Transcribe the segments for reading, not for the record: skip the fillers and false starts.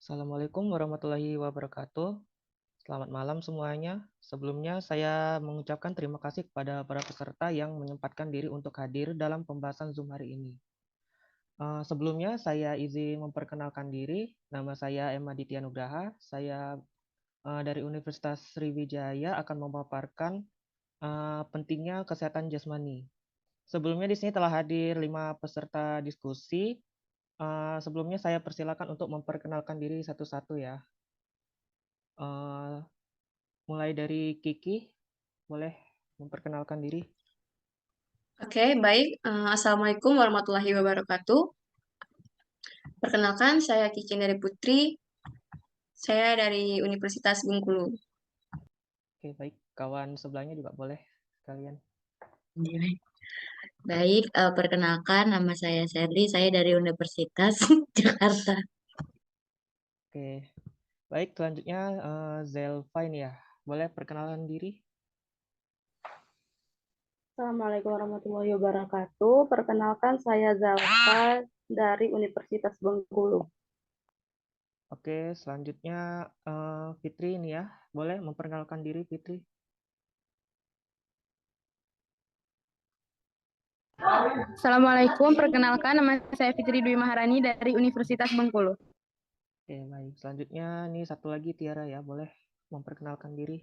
Assalamualaikum warahmatullahi wabarakatuh. Selamat malam semuanya. Sebelumnya saya mengucapkan terima kasih kepada para peserta yang menyempatkan diri untuk hadir dalam pembahasan Zoom hari ini. Sebelumnya saya izin memperkenalkan diri. Nama saya Emma Ditya Nugraha. Saya dari Universitas Sriwijaya akan memaparkan pentingnya kesehatan jasmani. Sebelumnya di sini telah hadir 5 peserta diskusi. Sebelumnya saya persilakan untuk memperkenalkan diri satu-satu ya. Eh, Mulai dari Kiki, boleh memperkenalkan diri. Oke, baik. Assalamualaikum warahmatullahi wabarakatuh. Perkenalkan, saya Kiki dari Putri. Saya dari Universitas Bengkulu. Oke, baik. Kawan sebelahnya juga boleh sekalian. Baik, perkenalkan nama saya Serly, saya dari Universitas Jakarta. Oke, baik. Selanjutnya Zelvine ya. Boleh perkenalan diri? Assalamualaikum warahmatullahi wabarakatuh. Perkenalkan saya Zalfa dari Universitas Bengkulu. Oke, selanjutnya Fitri ini ya. Boleh memperkenalkan diri Fitri? Assalamualaikum, perkenalkan nama saya Fitri Dwi Maharani dari Universitas Bengkulu. Oke, baik. Selanjutnya nih satu lagi Tiara ya. Boleh memperkenalkan diri?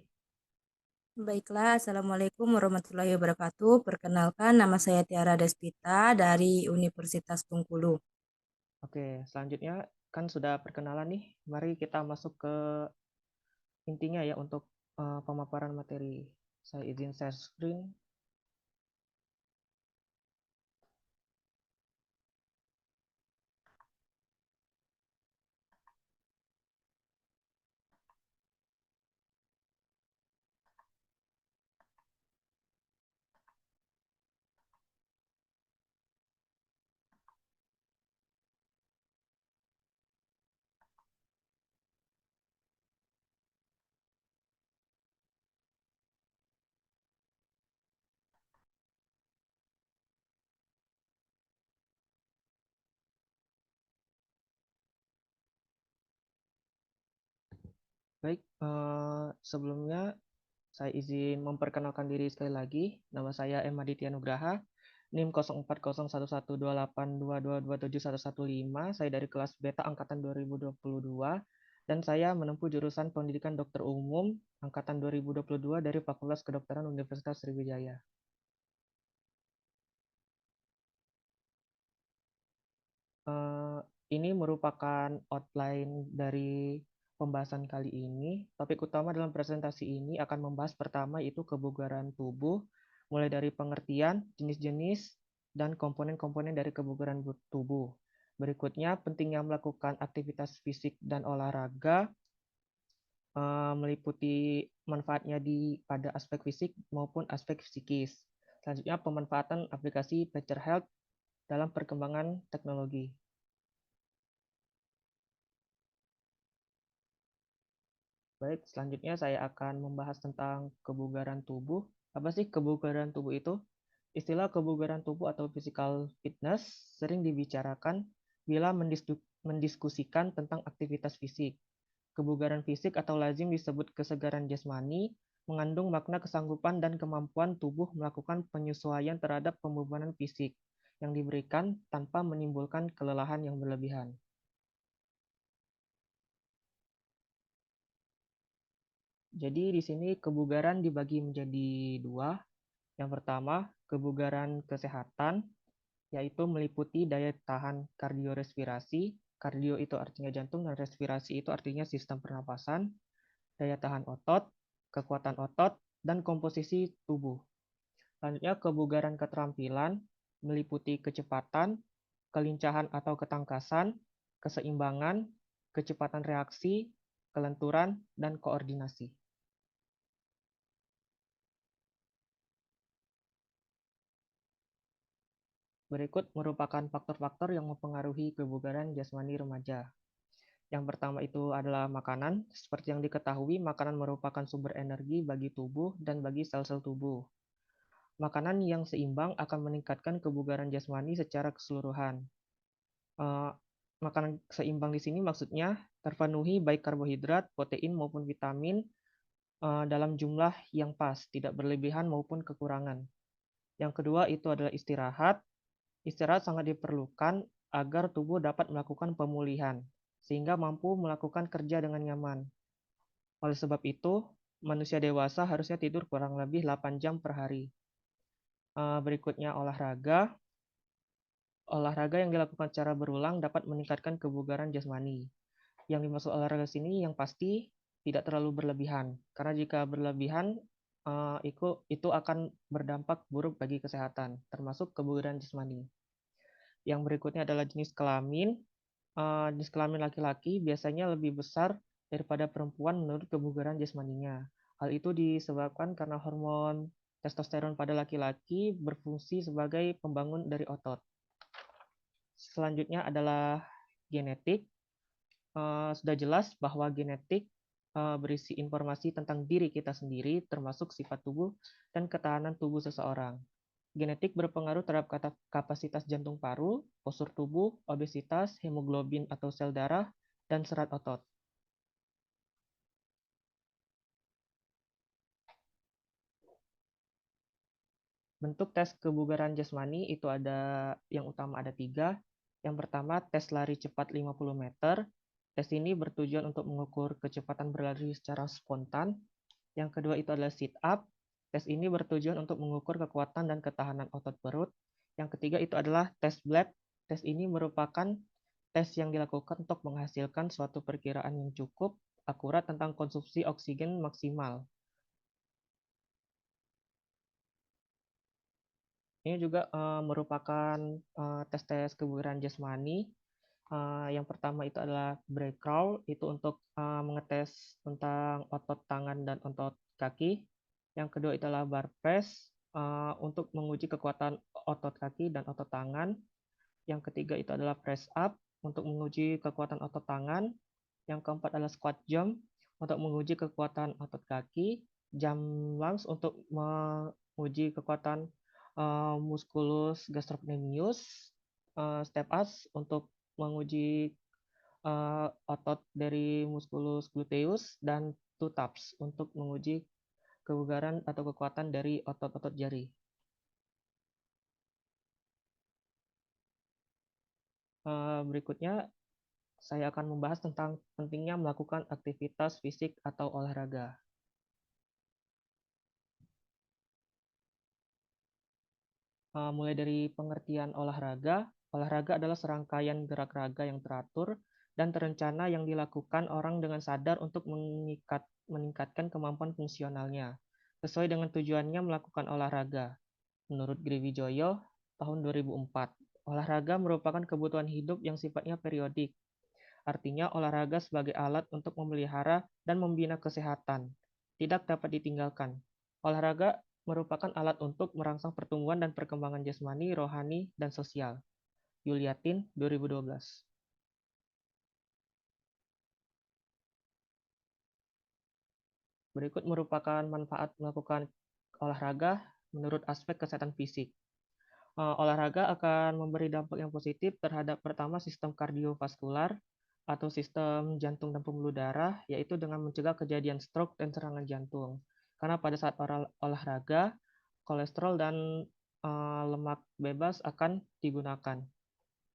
Baiklah, Assalamualaikum warahmatullahi wabarakatuh. Perkenalkan, nama saya Tiara Despita dari Universitas Bengkulu. Oke, selanjutnya kan sudah perkenalan nih. Mari kita masuk ke intinya ya untuk pemaparan materi. Saya izin share screen. Baik, sebelumnya saya izin memperkenalkan diri sekali lagi. Nama saya Emma Ditya Nugraha, NIM 0401128222271115. Saya dari kelas Beta angkatan 2022 dan saya menempuh jurusan Pendidikan Dokter Umum angkatan 2022 dari Fakultas Kedokteran Universitas Sriwijaya. Eh, ini merupakan outline dari pembahasan kali ini. Topik utama dalam presentasi ini akan membahas pertama yaitu kebugaran tubuh, mulai dari pengertian, jenis-jenis, dan komponen-komponen dari kebugaran tubuh. Berikutnya, pentingnya melakukan aktivitas fisik dan olahraga, meliputi manfaatnya pada aspek fisik maupun aspek psikis. Selanjutnya, pemanfaatan aplikasi Better Health dalam perkembangan teknologi. Baik, selanjutnya saya akan membahas tentang kebugaran tubuh. Apa sih kebugaran tubuh itu? Istilah kebugaran tubuh atau physical fitness sering dibicarakan bila mendiskusikan tentang aktivitas fisik. Kebugaran fisik atau lazim disebut kesegaran jasmani, mengandung makna kesanggupan dan kemampuan tubuh melakukan penyesuaian terhadap pembebanan fisik yang diberikan tanpa menimbulkan kelelahan yang berlebihan. Jadi di sini kebugaran dibagi menjadi dua. Yang pertama, kebugaran kesehatan, yaitu meliputi daya tahan kardiorespirasi. Kardio itu artinya jantung dan respirasi itu artinya sistem pernapasan, daya tahan otot, kekuatan otot, dan komposisi tubuh. Selanjutnya, kebugaran keterampilan meliputi kecepatan, kelincahan atau ketangkasan, keseimbangan, kecepatan reaksi, kelenturan, dan koordinasi. Berikut merupakan faktor-faktor yang mempengaruhi kebugaran jasmani remaja. Yang pertama itu adalah makanan. Seperti yang diketahui, makanan merupakan sumber energi bagi tubuh dan bagi sel-sel tubuh. Makanan yang seimbang akan meningkatkan kebugaran jasmani secara keseluruhan. Makanan seimbang di sini maksudnya terpenuhi baik karbohidrat, protein maupun vitamin dalam jumlah yang pas, tidak berlebihan maupun kekurangan. Yang kedua itu adalah istirahat. Istirahat sangat diperlukan agar tubuh dapat melakukan pemulihan, sehingga mampu melakukan kerja dengan nyaman. Oleh sebab itu, manusia dewasa harusnya tidur kurang lebih 8 jam per hari. Berikutnya olahraga. Olahraga yang dilakukan secara berulang dapat meningkatkan kebugaran jasmani. Yang dimaksud olahraga sini yang pasti tidak terlalu berlebihan, karena jika berlebihan itu akan berdampak buruk bagi kesehatan, termasuk kebugaran jasmani. Yang berikutnya adalah jenis kelamin. Jenis kelamin laki-laki biasanya lebih besar daripada perempuan menurut kebugaran jasmaninya. Hal itu disebabkan karena hormon testosteron pada laki-laki berfungsi sebagai pembangun dari otot. Selanjutnya adalah genetik. Sudah jelas bahwa genetik berisi informasi tentang diri kita sendiri, termasuk sifat tubuh dan ketahanan tubuh seseorang. Genetik berpengaruh terhadap kapasitas jantung paru, postur tubuh, obesitas, hemoglobin atau sel darah, dan serat otot. Bentuk tes kebugaran jasmani itu ada yang utama ada 3. Yang pertama, tes lari cepat 50 meter. Tes ini bertujuan untuk mengukur kecepatan berlari secara spontan. Yang kedua itu adalah sit up. Tes ini bertujuan untuk mengukur kekuatan dan ketahanan otot perut. Yang ketiga itu adalah tes BLED. Tes ini merupakan tes yang dilakukan untuk menghasilkan suatu perkiraan yang cukup akurat tentang konsumsi oksigen maksimal. Ini juga merupakan tes-tes kebugaran jasmani. Yang pertama itu adalah break crawl, itu untuk mengetes tentang otot tangan dan otot kaki. Yang kedua itu adalah bar press, untuk menguji kekuatan otot kaki dan otot tangan. Yang ketiga itu adalah press up, untuk menguji kekuatan otot tangan. Yang keempat adalah squat jump, untuk menguji kekuatan otot kaki. Jump lunge untuk menguji kekuatan musculus gastrocnemius. Step ups untuk menguji otot dari musculus gluteus, dan two taps untuk menguji kebugaran atau kekuatan dari otot-otot jari. Berikutnya saya akan membahas tentang pentingnya melakukan aktivitas fisik atau olahraga. Mulai dari pengertian olahraga. Olahraga adalah serangkaian gerak raga yang teratur dan terencana yang dilakukan orang dengan sadar untuk meningkatkan kemampuan fungsionalnya, sesuai dengan tujuannya melakukan olahraga. Menurut Grivijoyo, tahun 2004, olahraga merupakan kebutuhan hidup yang sifatnya periodik. Artinya olahraga sebagai alat untuk memelihara dan membina kesehatan, tidak dapat ditinggalkan. Olahraga merupakan alat untuk merangsang pertumbuhan dan perkembangan jasmani, rohani, dan sosial. Yuliatin, 2012. Berikut merupakan manfaat melakukan olahraga menurut aspek kesehatan fisik. Olahraga akan memberi dampak yang positif terhadap pertama sistem kardiovaskular atau sistem jantung dan pembuluh darah, yaitu dengan mencegah kejadian stroke dan serangan jantung. Karena pada saat olahraga, kolesterol dan lemak bebas akan digunakan,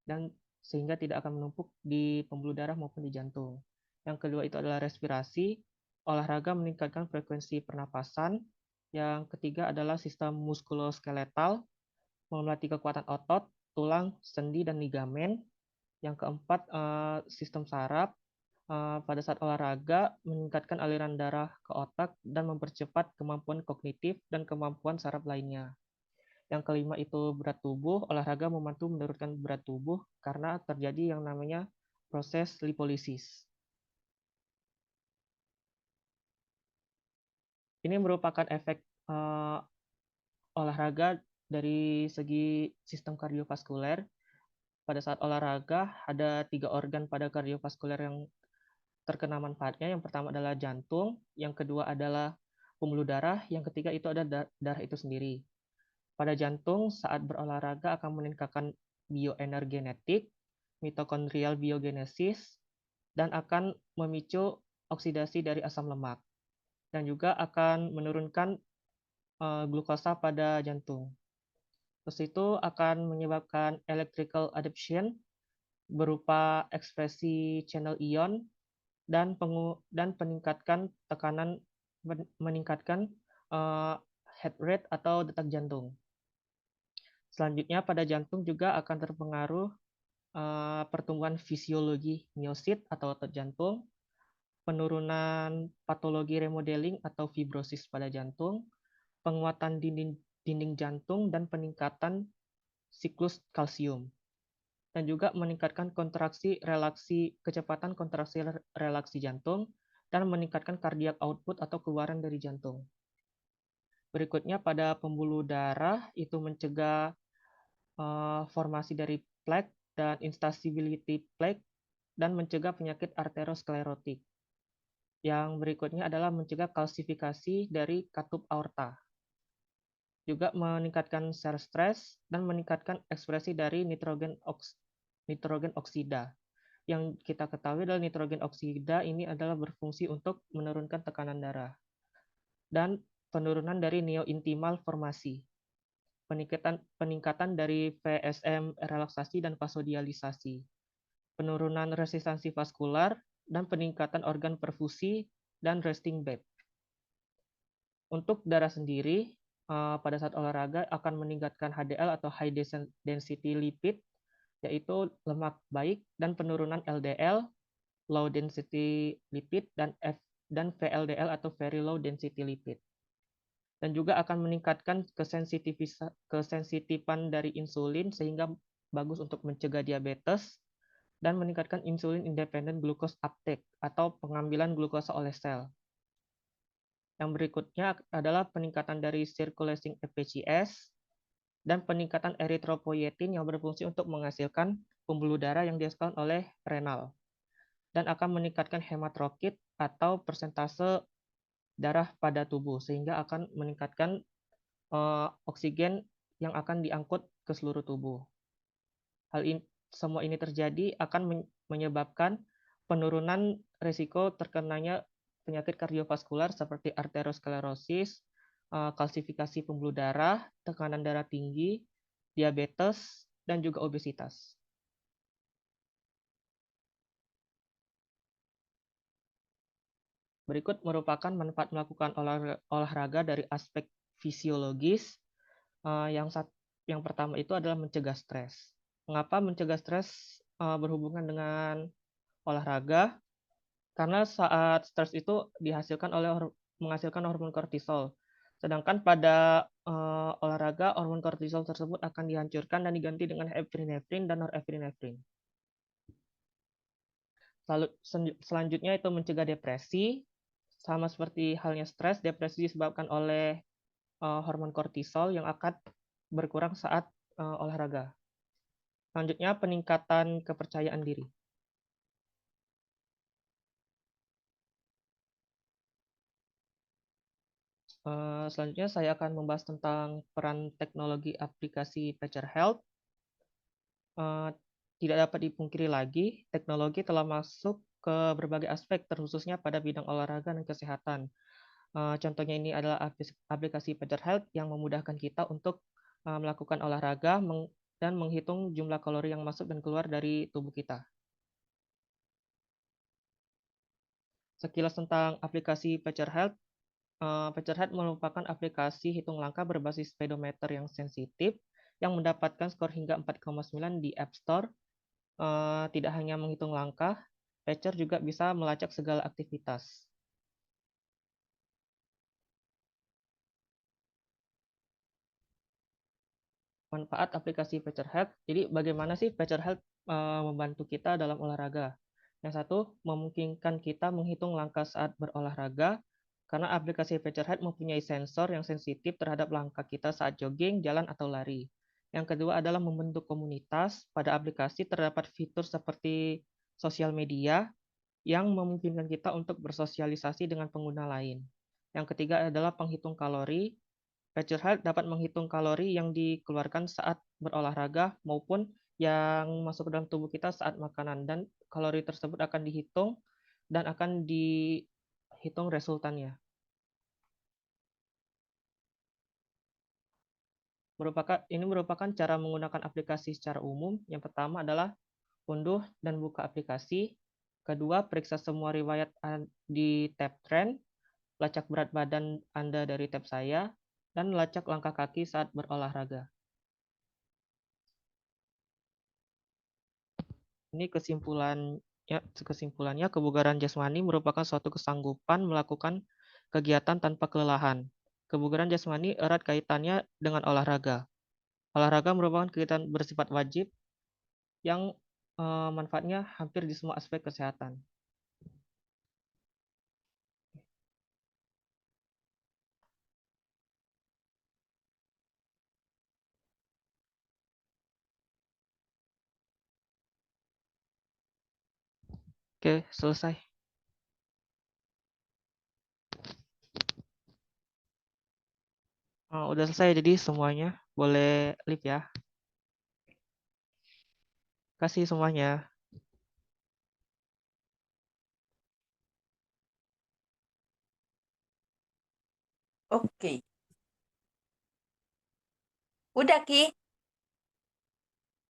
dan sehingga tidak akan menumpuk di pembuluh darah maupun di jantung. Yang kedua itu adalah respirasi. Olahraga meningkatkan frekuensi pernapasan. Yang ketiga adalah sistem muskuloskeletal, melatih kekuatan otot, tulang, sendi, dan ligamen. Yang keempat, sistem saraf. Pada saat olahraga, meningkatkan aliran darah ke otak dan mempercepat kemampuan kognitif dan kemampuan saraf lainnya. Yang kelima itu berat tubuh. Olahraga membantu menurunkan berat tubuh karena terjadi yang namanya proses lipolisis. Ini merupakan efek olahraga dari segi sistem kardiovaskuler. Pada saat olahraga, ada 3 organ pada kardiovaskuler yang terkena manfaatnya. Yang pertama adalah jantung, yang kedua adalah pembuluh darah, yang ketiga itu ada darah itu sendiri. Pada jantung, saat berolahraga akan meningkatkan bioenergenetik, mitokondrial biogenesis, dan akan memicu oksidasi dari asam lemak. Dan juga akan menurunkan glukosa pada jantung. Terus itu akan menyebabkan electrical adaptation berupa ekspresi channel ion dan meningkatkan heart rate atau detak jantung. Selanjutnya pada jantung juga akan terpengaruh pertumbuhan fisiologi miosit atau otot jantung, penurunan patologi remodeling atau fibrosis pada jantung, penguatan dinding jantung, dan peningkatan siklus kalsium. Dan juga meningkatkan kecepatan kontraksi relaksi jantung, dan meningkatkan cardiac output atau keluaran dari jantung. Berikutnya pada pembuluh darah itu mencegah formasi dari plaque dan instability plaque dan mencegah penyakit arteriosklerotik. Yang berikutnya adalah mencegah kalsifikasi dari katup aorta. Juga meningkatkan sel stres dan meningkatkan ekspresi dari nitrogen oksida. Yang kita ketahui adalah nitrogen oksida ini adalah berfungsi untuk menurunkan tekanan darah. Dan penurunan dari neointimal formasi. Peningkatan dari VSM relaksasi dan vasodialisasi. Penurunan resistansi vaskular dan peningkatan organ perfusi dan resting bed. Untuk darah sendiri, pada saat olahraga akan meningkatkan HDL atau high density lipid, yaitu lemak baik, dan penurunan LDL, low density lipid, dan VLDL atau very low density lipid. Dan juga akan meningkatkan kesensitifan dari insulin sehingga bagus untuk mencegah diabetes, dan meningkatkan insulin independent glucose uptake atau pengambilan glukosa oleh sel. Yang berikutnya adalah peningkatan dari circulating FPCS dan peningkatan eritropoietin yang berfungsi untuk menghasilkan pembuluh darah yang dihasilkan oleh renal, dan akan meningkatkan hematrokit atau persentase darah pada tubuh sehingga akan meningkatkan oksigen yang akan diangkut ke seluruh tubuh. Semua ini terjadi akan menyebabkan penurunan risiko terkenanya penyakit kardiovaskular seperti arteriosklerosis, kalsifikasi pembuluh darah, tekanan darah tinggi, diabetes, dan juga obesitas. Berikut merupakan manfaat melakukan olahraga dari aspek fisiologis. Yang pertama itu adalah mencegah stres. Mengapa mencegah stres berhubungan dengan olahraga? Karena saat stres itu menghasilkan hormon kortisol. Sedangkan pada olahraga, hormon kortisol tersebut akan dihancurkan dan diganti dengan epinefrin dan norepinefrin. Selanjutnya itu mencegah depresi. Sama seperti halnya stres, depresi disebabkan oleh hormon kortisol yang akan berkurang saat olahraga. Selanjutnya peningkatan kepercayaan diri. Selanjutnya saya akan membahas tentang peran teknologi aplikasi Pacer Health. Tidak dapat dipungkiri lagi, teknologi telah masuk ke berbagai aspek, terkhususnya pada bidang olahraga dan kesehatan. Contohnya ini adalah aplikasi Pacer Health yang memudahkan kita untuk melakukan olahraga dan menghitung jumlah kalori yang masuk dan keluar dari tubuh kita. Sekilas tentang aplikasi Pacer Health. Pacer Health merupakan aplikasi hitung langkah berbasis speedometer yang sensitif yang mendapatkan skor hingga 4,9 di App Store. Tidak hanya menghitung langkah, Pacer juga bisa melacak segala aktivitas. Manfaat aplikasi Pacer Health. Jadi bagaimana sih Pacer Health membantu kita dalam olahraga? Yang satu, memungkinkan kita menghitung langkah saat berolahraga, karena aplikasi Pacer Health mempunyai sensor yang sensitif terhadap langkah kita saat jogging, jalan, atau lari. Yang kedua adalah membentuk komunitas. Pada aplikasi terdapat fitur seperti sosial media yang memungkinkan kita untuk bersosialisasi dengan pengguna lain. Yang ketiga adalah penghitung kalori. Pacer Health dapat menghitung kalori yang dikeluarkan saat berolahraga maupun yang masuk ke dalam tubuh kita saat makanan, dan kalori tersebut akan dihitung dan akan dihitung resultannya. Ini merupakan cara menggunakan aplikasi secara umum. Yang pertama adalah unduh dan buka aplikasi. Kedua, periksa semua riwayat di tab Trend, lacak berat badan Anda dari tab Saya, dan lacak langkah kaki saat berolahraga. Ini kesimpulannya, kebugaran jasmani merupakan suatu kesanggupan melakukan kegiatan tanpa kelelahan. Kebugaran jasmani erat kaitannya dengan olahraga. Olahraga merupakan kegiatan bersifat wajib yang manfaatnya hampir di semua aspek kesehatan. Oke, selesai. Udah selesai, jadi semuanya boleh live ya. Kasih semuanya. Oke. Udah, Ki.